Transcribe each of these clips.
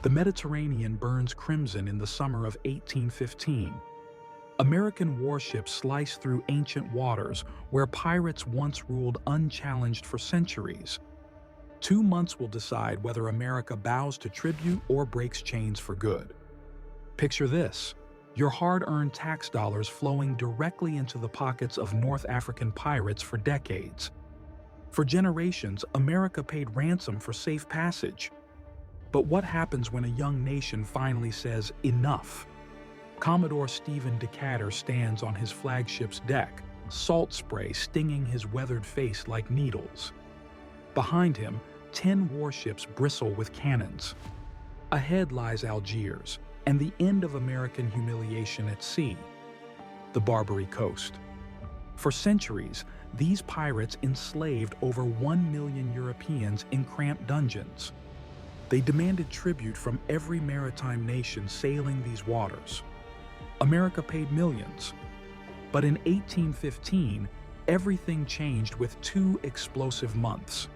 The Mediterranean burns crimson in the summer of 1815. American warships slice through ancient waters where pirates once ruled unchallenged for centuries. 2 months will decide whether America bows to tribute or breaks chains for good. Picture this: your hard-earned tax dollars flowing directly into the pockets of North African pirates for decades. For generations, America paid ransom for safe passage. But what happens when a young nation finally says, enough? Commodore Stephen Decatur stands on his flagship's deck, salt spray stinging his weathered face like needles. Behind him, 10 warships bristle with cannons. Ahead lies Algiers, and the end of American humiliation at sea, the Barbary Coast. For centuries, these pirates enslaved over 1 million Europeans in cramped dungeons. They demanded tribute from every maritime nation sailing these waters. America paid millions. But in 1815, everything changed with 2 explosive months.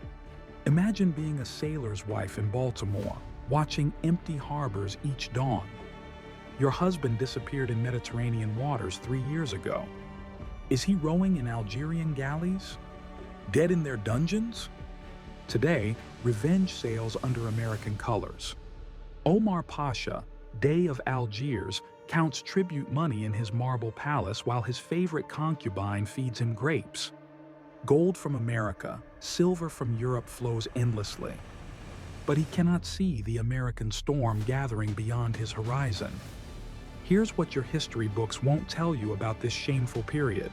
Imagine being a sailor's wife in Baltimore, watching empty harbors each dawn. Your husband disappeared in Mediterranean waters 3 years ago. Is he rowing in Algerian galleys? Dead in their dungeons? Today, revenge sails under American colors. Omar Pasha, Dey of Algiers, counts tribute money in his marble palace while his favorite concubine feeds him grapes. Gold from America, silver from Europe flows endlessly. But he cannot see the American storm gathering beyond his horizon. Here's what your history books won't tell you about this shameful period.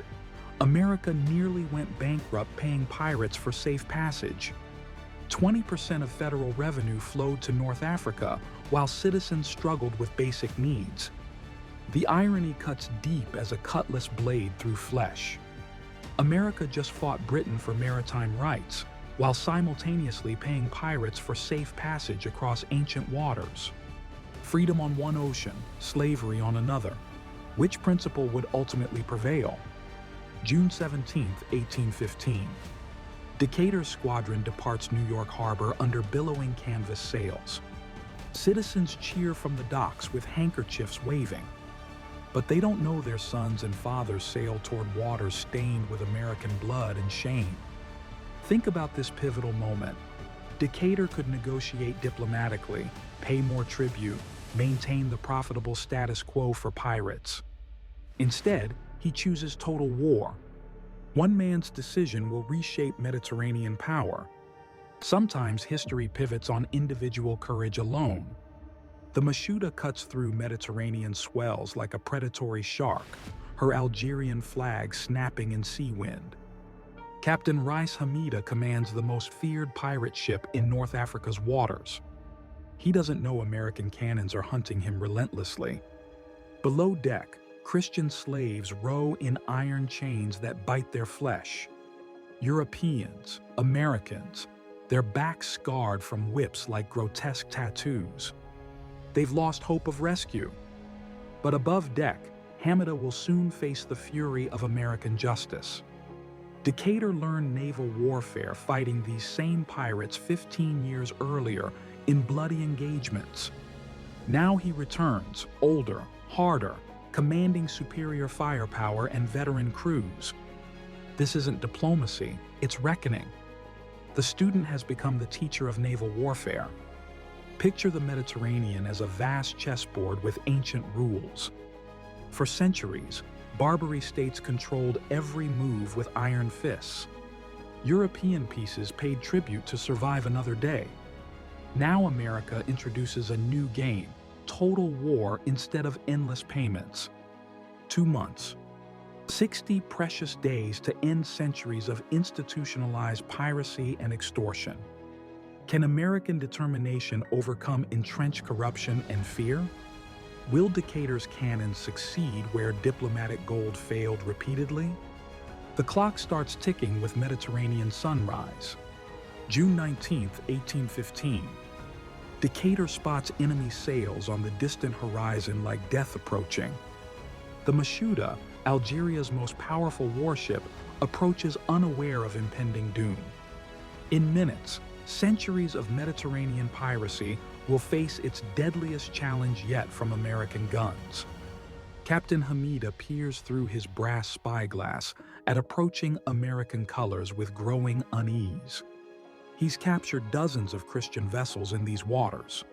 America nearly went bankrupt paying pirates for safe passage. 20% of federal revenue flowed to North Africa, while citizens struggled with basic needs. The irony cuts deep as a cutlass blade through flesh. America just fought Britain for maritime rights, while simultaneously paying pirates for safe passage across ancient waters. Freedom on one ocean, slavery on another. Which principle would ultimately prevail? June 17, 1815. Decatur's squadron departs New York Harbor under billowing canvas sails. Citizens cheer from the docks with handkerchiefs waving. But they don't know their sons and fathers sail toward waters stained with American blood and shame. Think about this pivotal moment. Decatur could negotiate diplomatically, pay more tribute, maintain the profitable status quo for pirates. Instead, he chooses total war. One man's decision will reshape Mediterranean power. Sometimes history pivots on individual courage alone. The Mashuda cuts through Mediterranean swells like a predatory shark, her Algerian flag snapping in sea wind. Captain Reis Hamida commands the most feared pirate ship in North Africa's waters. He doesn't know American cannons are hunting him relentlessly. Below deck, Christian slaves row in iron chains that bite their flesh. Europeans, Americans, their backs scarred from whips like grotesque tattoos. They've lost hope of rescue. But above deck, Hamida will soon face the fury of American justice. Decatur learned naval warfare fighting these same pirates 15 years earlier in bloody engagements. Now he returns, older, harder, commanding superior firepower and veteran crews. This isn't diplomacy, it's reckoning. The student has become the teacher of naval warfare. Picture the Mediterranean as a vast chessboard with ancient rules. For centuries, Barbary states controlled every move with iron fists. European pieces paid tribute to survive another day. Now America introduces a new game, total war instead of endless payments. 2 months. 60 precious days to end centuries of institutionalized piracy and extortion. Can American determination overcome entrenched corruption and fear? Will Decatur's cannons succeed where diplomatic gold failed repeatedly? The clock starts ticking with Mediterranean sunrise. June 19, 1815. Decatur spots enemy sails on the distant horizon like death approaching. The Mashuda, Algeria's most powerful warship, approaches unaware of impending doom. In minutes, centuries of Mediterranean piracy will face its deadliest challenge yet from American guns. Captain Hamida peers through his brass spyglass at approaching American colors with growing unease. He's captured dozens of Christian vessels in these waters.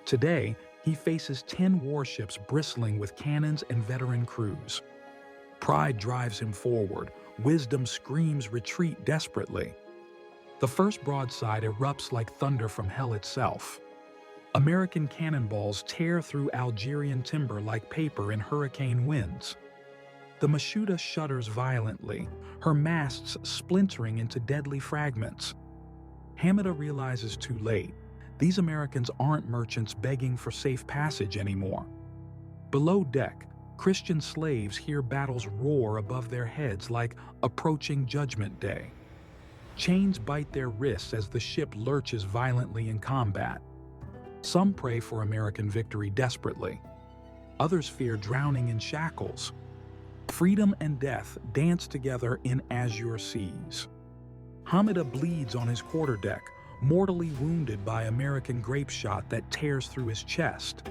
Today, he faces 10 warships bristling with cannons and veteran crews. Pride drives him forward. Wisdom screams retreat desperately. The first broadside erupts like thunder from hell itself. American cannonballs tear through Algerian timber like paper in hurricane winds. The Mashuda shudders violently, her masts splintering into deadly fragments. Hamida realizes too late, these Americans aren't merchants begging for safe passage anymore. Below deck, Christian slaves hear battles roar above their heads like approaching Judgment Day. Chains bite their wrists as the ship lurches violently in combat. Some pray for American victory desperately. Others fear drowning in shackles. Freedom and death dance together in azure seas. Hamida bleeds on his quarterdeck, mortally wounded by American grape shot that tears through his chest.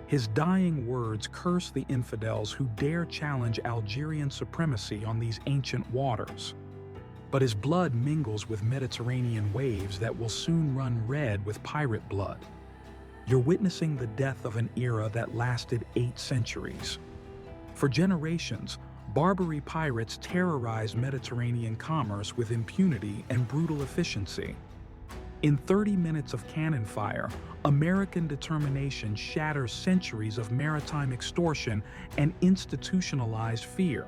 His dying words curse the infidels who dare challenge Algerian supremacy on these ancient waters. But his blood mingles with Mediterranean waves that will soon run red with pirate blood. You're witnessing the death of an era that lasted 8 centuries. For generations, Barbary pirates terrorized Mediterranean commerce with impunity and brutal efficiency. In 30 minutes of cannon fire, American determination shatters centuries of maritime extortion and institutionalized fear.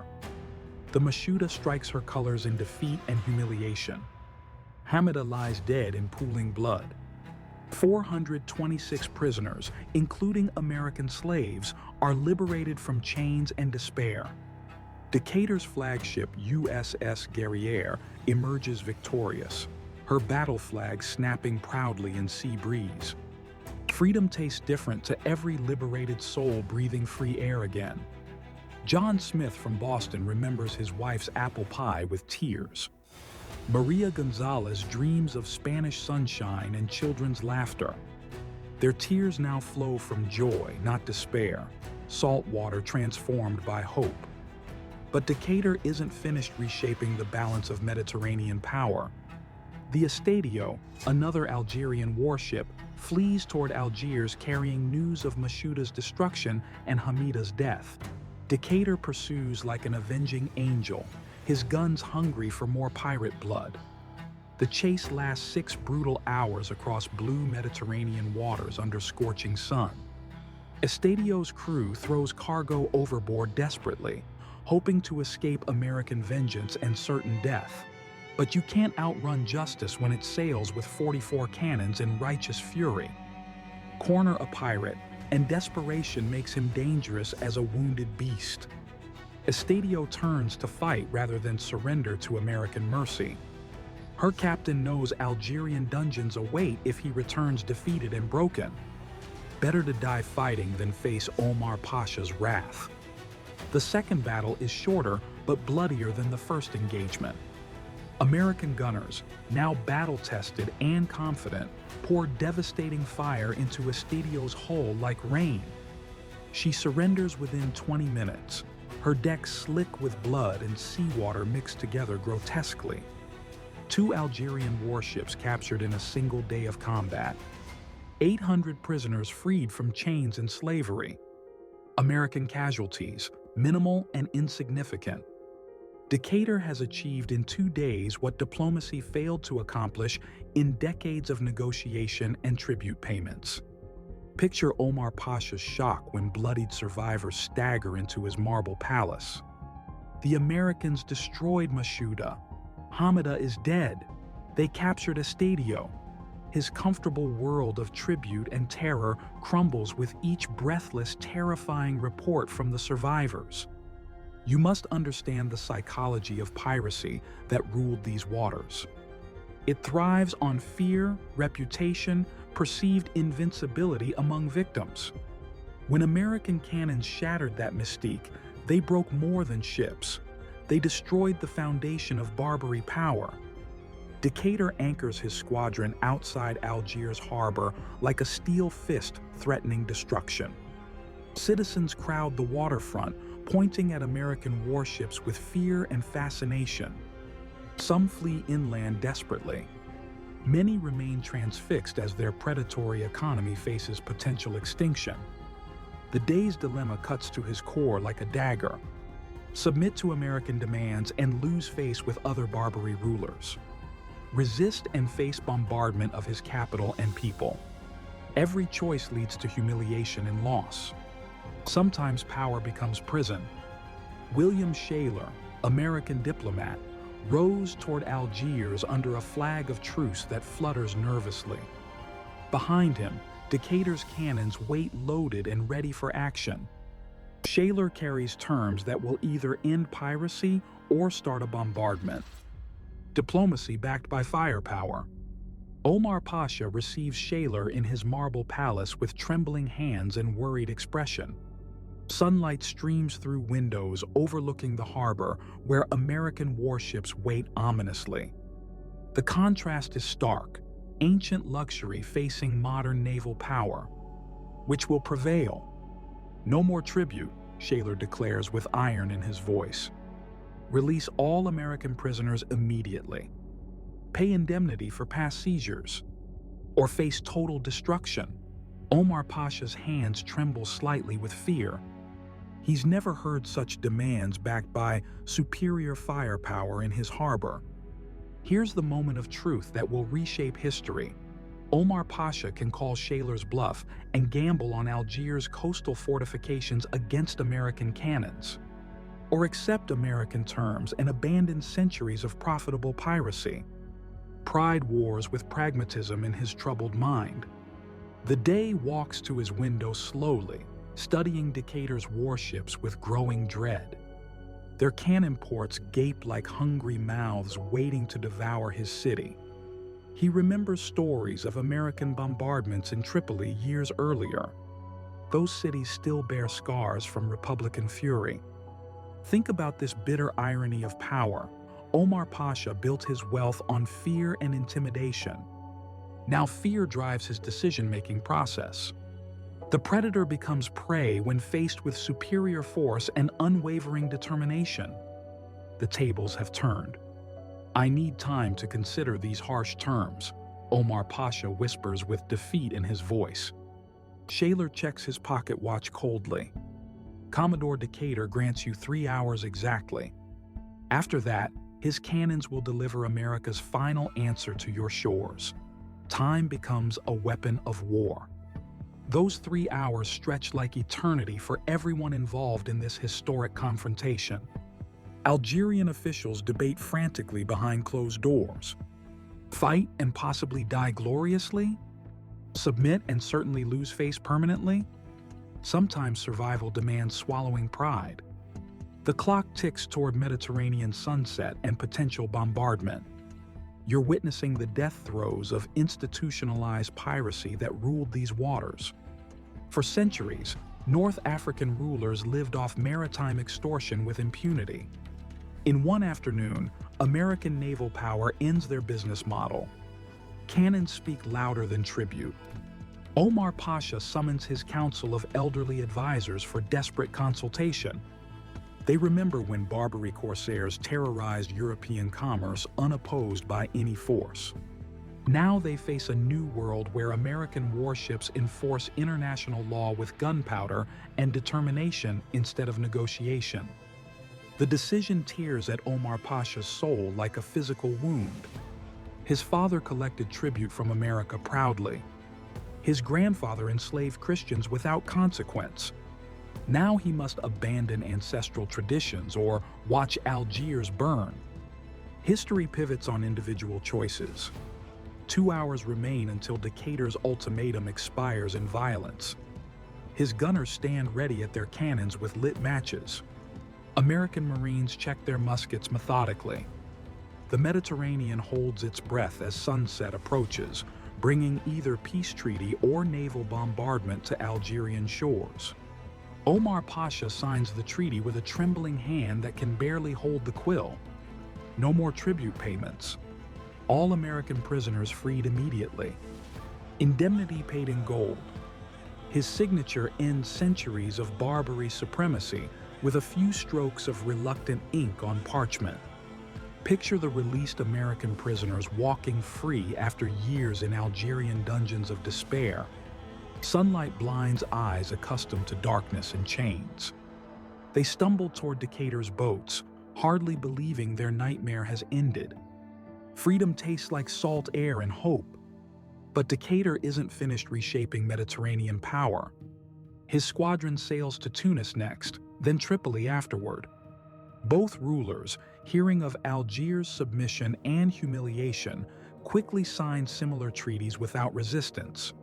The Mashuda strikes her colors in defeat and humiliation. Hamida lies dead in pooling blood. 426 prisoners, including American slaves, are liberated from chains and despair. Decatur's flagship USS Guerriere emerges victorious, her battle flag snapping proudly in sea breeze. Freedom tastes different to every liberated soul breathing free air again. John Smith from Boston remembers his wife's apple pie with tears. Maria Gonzalez dreams of Spanish sunshine and children's laughter. Their tears now flow from joy, not despair, salt water transformed by hope. But Decatur isn't finished reshaping the balance of Mediterranean power. The Estedio, another Algerian warship, flees toward Algiers carrying news of Mashuda's destruction and Hamida's death. Decatur pursues like an avenging angel, his guns hungry for more pirate blood. The chase lasts 6 brutal hours across blue Mediterranean waters under scorching sun. Estedio's crew throws cargo overboard desperately, hoping to escape American vengeance and certain death. But you can't outrun justice when it sails with 44 cannons in righteous fury. Corner a pirate, and desperation makes him dangerous as a wounded beast. Estedio turns to fight rather than surrender to American mercy. Her captain knows Algerian dungeons await if he returns defeated and broken. Better to die fighting than face Omar Pasha's wrath. The second battle is shorter but bloodier than the first engagement. American gunners, now battle-tested and confident, pour devastating fire into Estedio's hull like rain. She surrenders within 20 minutes, her deck slick with blood and seawater mixed together grotesquely. 2 Algerian warships captured in a single day of combat. 800 prisoners freed from chains and slavery. American casualties, minimal and insignificant. Decatur has achieved in 2 days what diplomacy failed to accomplish in decades of negotiation and tribute payments. Picture Omar Pasha's shock when bloodied survivors stagger into his marble palace. The Americans destroyed Mashuda. Hamida is dead. They captured Estedio. His comfortable world of tribute and terror crumbles with each breathless, terrifying report from the survivors. You must understand the psychology of piracy that ruled these waters. It thrives on fear, reputation, perceived invincibility among victims. When American cannons shattered that mystique, they broke more than ships. They destroyed the foundation of Barbary power. Decatur anchors his squadron outside Algiers harbor like a steel fist threatening destruction. Citizens crowd the waterfront, pointing at American warships with fear and fascination. Some flee inland desperately. Many remain transfixed as their predatory economy faces potential extinction. The day's dilemma cuts to his core like a dagger. Submit to American demands and lose face with other Barbary rulers. Resist and face bombardment of his capital and people. Every choice leads to humiliation and loss. Sometimes power becomes prison. William Shaler, American diplomat, rows toward Algiers under a flag of truce that flutters nervously. Behind him, Decatur's cannons wait loaded and ready for action. Shaler carries terms that will either end piracy or start a bombardment. Diplomacy backed by firepower. Omar Pasha receives Shaler in his marble palace with trembling hands and worried expression. Sunlight streams through windows overlooking the harbor where American warships wait ominously. The contrast is stark, ancient luxury facing modern naval power. Which will prevail? No more tribute, Shaler declares with iron in his voice. Release all American prisoners immediately. Pay indemnity for past seizures. Or face total destruction. Omar Pasha's hands tremble slightly with fear. He's never heard such demands backed by superior firepower in his harbor. Here's the moment of truth that will reshape history. Omar Pasha can call Shaler's bluff and gamble on Algiers' coastal fortifications against American cannons. Or accept American terms and abandon centuries of profitable piracy. Pride wars with pragmatism in his troubled mind. The day walks to his window slowly, studying Decatur's warships with growing dread. Their cannon ports gape like hungry mouths waiting to devour his city. He remembers stories of American bombardments in Tripoli years earlier. Those cities still bear scars from Republican fury. Think about this bitter irony of power. Omar Pasha built his wealth on fear and intimidation. Now fear drives his decision-making process. The predator becomes prey when faced with superior force and unwavering determination. The tables have turned. I need time to consider these harsh terms, Omar Pasha whispers with defeat in his voice. Shaler checks his pocket watch coldly. Commodore Decatur grants you 3 hours exactly. After that, his cannons will deliver America's final answer to your shores. Time becomes a weapon of war. Those 3 hours stretch like eternity for everyone involved in this historic confrontation. Algerian officials debate frantically behind closed doors. Fight and possibly die gloriously? Submit and certainly lose face permanently? Sometimes survival demands swallowing pride. The clock ticks toward Mediterranean sunset and potential bombardment. You're witnessing the death throes of institutionalized piracy that ruled these waters. For centuries, North African rulers lived off maritime extortion with impunity. In one afternoon, American naval power ends their business model. Cannons speak louder than tribute. Omar Pasha summons his council of elderly advisors for desperate consultation. They remember when Barbary corsairs terrorized European commerce unopposed by any force. Now they face a new world where American warships enforce international law with gunpowder and determination instead of negotiation. The decision tears at Omar Pasha's soul like a physical wound. His father collected tribute from America proudly. His grandfather enslaved Christians without consequence. Now he must abandon ancestral traditions or watch Algiers burn. History pivots on individual choices. 2 hours remain until Decatur's ultimatum expires in violence. His gunners stand ready at their cannons with lit matches. American Marines check their muskets methodically. The Mediterranean holds its breath as sunset approaches, bringing either peace treaty or naval bombardment to Algerian shores. Omar Pasha signs the treaty with a trembling hand that can barely hold the quill. No more tribute payments. All American prisoners freed immediately. Indemnity paid in gold. His signature ends centuries of Barbary supremacy with a few strokes of reluctant ink on parchment. Picture the released American prisoners walking free after years in Algerian dungeons of despair. Sunlight blinds eyes accustomed to darkness and chains. They stumble toward Decatur's boats, hardly believing their nightmare has ended. Freedom tastes like salt air and hope. But Decatur isn't finished reshaping Mediterranean power. His squadron sails to Tunis next, then Tripoli afterward. Both rulers, hearing of Algiers' submission and humiliation, quickly signed similar treaties without resistance.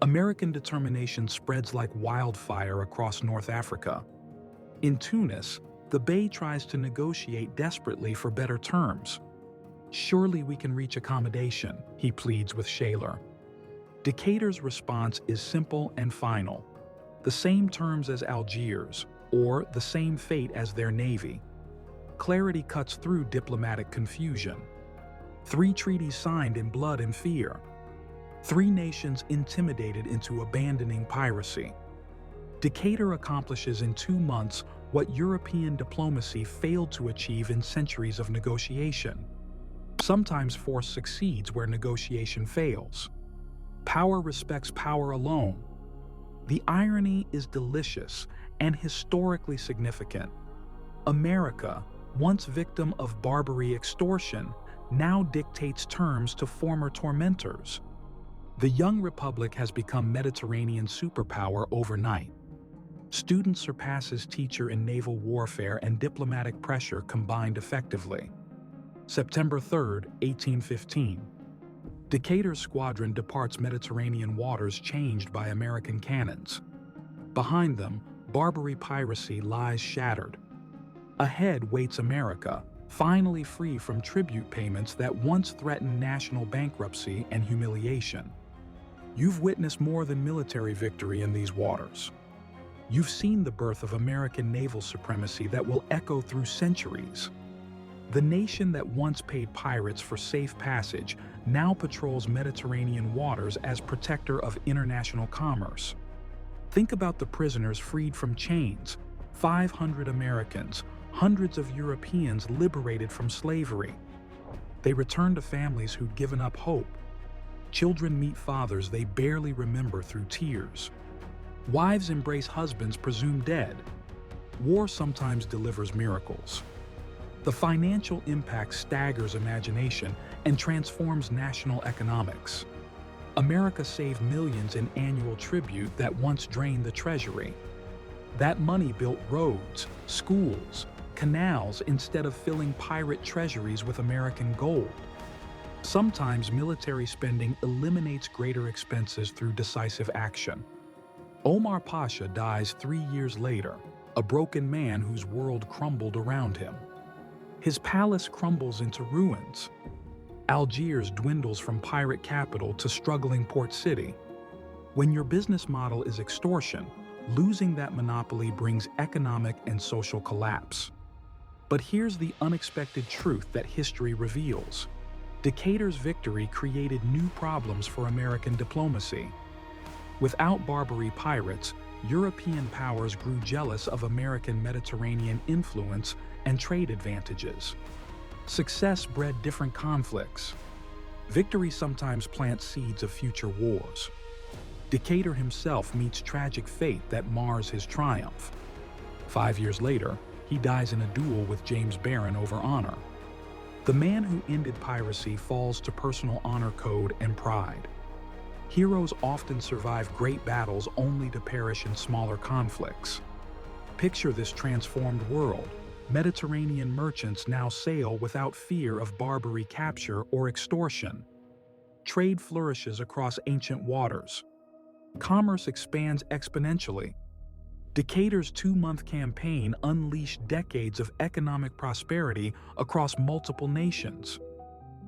American determination spreads like wildfire across North Africa. In Tunis, the Bey tries to negotiate desperately for better terms. "Surely we can reach accommodation," he pleads with Shaler. Decatur's response is simple and final: the same terms as Algiers, or the same fate as their navy. Clarity cuts through diplomatic confusion. 3 treaties signed in blood and fear. 3 nations intimidated into abandoning piracy. Decatur accomplishes in 2 months what European diplomacy failed to achieve in centuries of negotiation. Sometimes force succeeds where negotiation fails. Power respects power alone. The irony is delicious and historically significant. America, once victim of Barbary extortion, now dictates terms to former tormentors. The young republic has become Mediterranean superpower overnight. Student surpasses teacher in naval warfare, and diplomatic pressure combined effectively. September 3, 1815. Decatur's squadron departs Mediterranean waters changed by American cannons. Behind them, Barbary piracy lies shattered. Ahead waits America, finally free from tribute payments that once threatened national bankruptcy and humiliation. You've witnessed more than military victory in these waters. You've seen the birth of American naval supremacy that will echo through centuries. The nation that once paid pirates for safe passage now patrols Mediterranean waters as protector of international commerce. Think about the prisoners freed from chains: 500 Americans, hundreds of Europeans liberated from slavery. They return to families who'd given up hope. Children meet fathers they barely remember through tears. Wives embrace husbands presumed dead. War sometimes delivers miracles. The financial impact staggers imagination and transforms national economics. America saved millions in annual tribute that once drained the treasury. That money built roads, schools, canals instead of filling pirate treasuries with American gold. Sometimes military spending eliminates greater expenses through decisive action. Omar Pasha dies 3 years later, a broken man whose world crumbled around him. His palace crumbles into ruins. Algiers dwindles from pirate capital to struggling port city. When your business model is extortion, losing that monopoly brings economic and social collapse. But here's the unexpected truth that history reveals. Decatur's victory created new problems for American diplomacy. Without Barbary pirates, European powers grew jealous of American Mediterranean influence and trade advantages. Success bred different conflicts. Victory sometimes plants seeds of future wars. Decatur himself meets tragic fate that mars his triumph. 5 years later, he dies in a duel with James Barron over honor. The man who ended piracy falls to personal honor code and pride. Heroes often survive great battles only to perish in smaller conflicts. Picture this transformed world. Mediterranean merchants now sail without fear of Barbary capture or extortion. Trade flourishes across ancient waters. Commerce expands exponentially. Decatur's 2-month campaign unleashed decades of economic prosperity across multiple nations.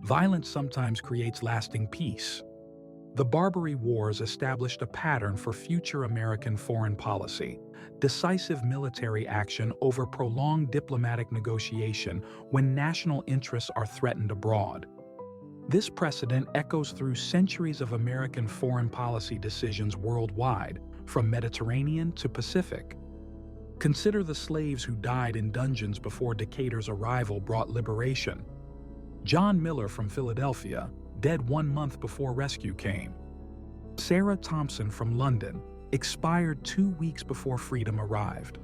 Violence sometimes creates lasting peace. The Barbary Wars established a pattern for future American foreign policy: decisive military action over prolonged diplomatic negotiation when national interests are threatened abroad. This precedent echoes through centuries of American foreign policy decisions worldwide, from Mediterranean to Pacific. Consider the slaves who died in dungeons before Decatur's arrival brought liberation. John Miller from Philadelphia, dead 1 month before rescue came. Sarah Thompson from London, expired 2 weeks before freedom arrived.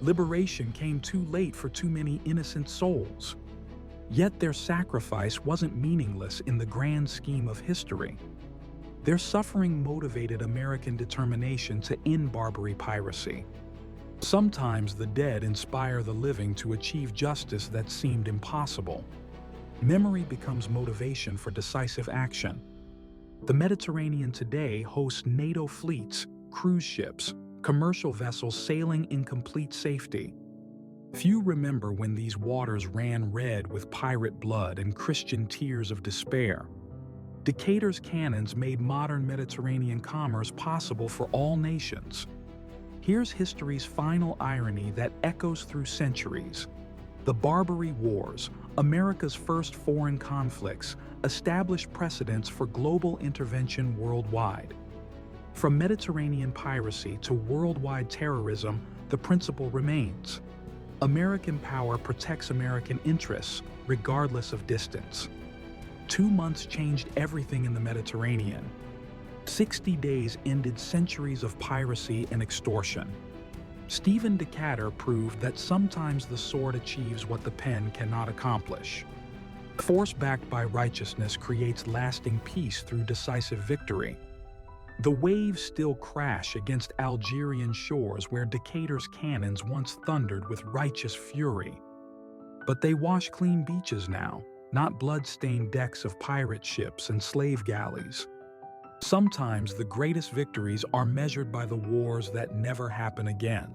Liberation came too late for too many innocent souls. Yet their sacrifice wasn't meaningless in the grand scheme of history. Their suffering motivated American determination to end Barbary piracy. Sometimes the dead inspire the living to achieve justice that seemed impossible. Memory becomes motivation for decisive action. The Mediterranean today hosts NATO fleets, cruise ships, commercial vessels sailing in complete safety. Few remember when these waters ran red with pirate blood and Christian tears of despair. Decatur's cannons made modern Mediterranean commerce possible for all nations. Here's history's final irony that echoes through centuries. The Barbary Wars, America's first foreign conflicts, established precedents for global intervention worldwide. From Mediterranean piracy to worldwide terrorism, the principle remains. American power protects American interests, regardless of distance. 2 months changed everything in the Mediterranean. 60 days ended centuries of piracy and extortion. Stephen Decatur proved that sometimes the sword achieves what the pen cannot accomplish. Force backed by righteousness creates lasting peace through decisive victory. The waves still crash against Algerian shores where Decatur's cannons once thundered with righteous fury. But they wash clean beaches now, not blood-stained decks of pirate ships and slave galleys. Sometimes the greatest victories are measured by the wars that never happen again.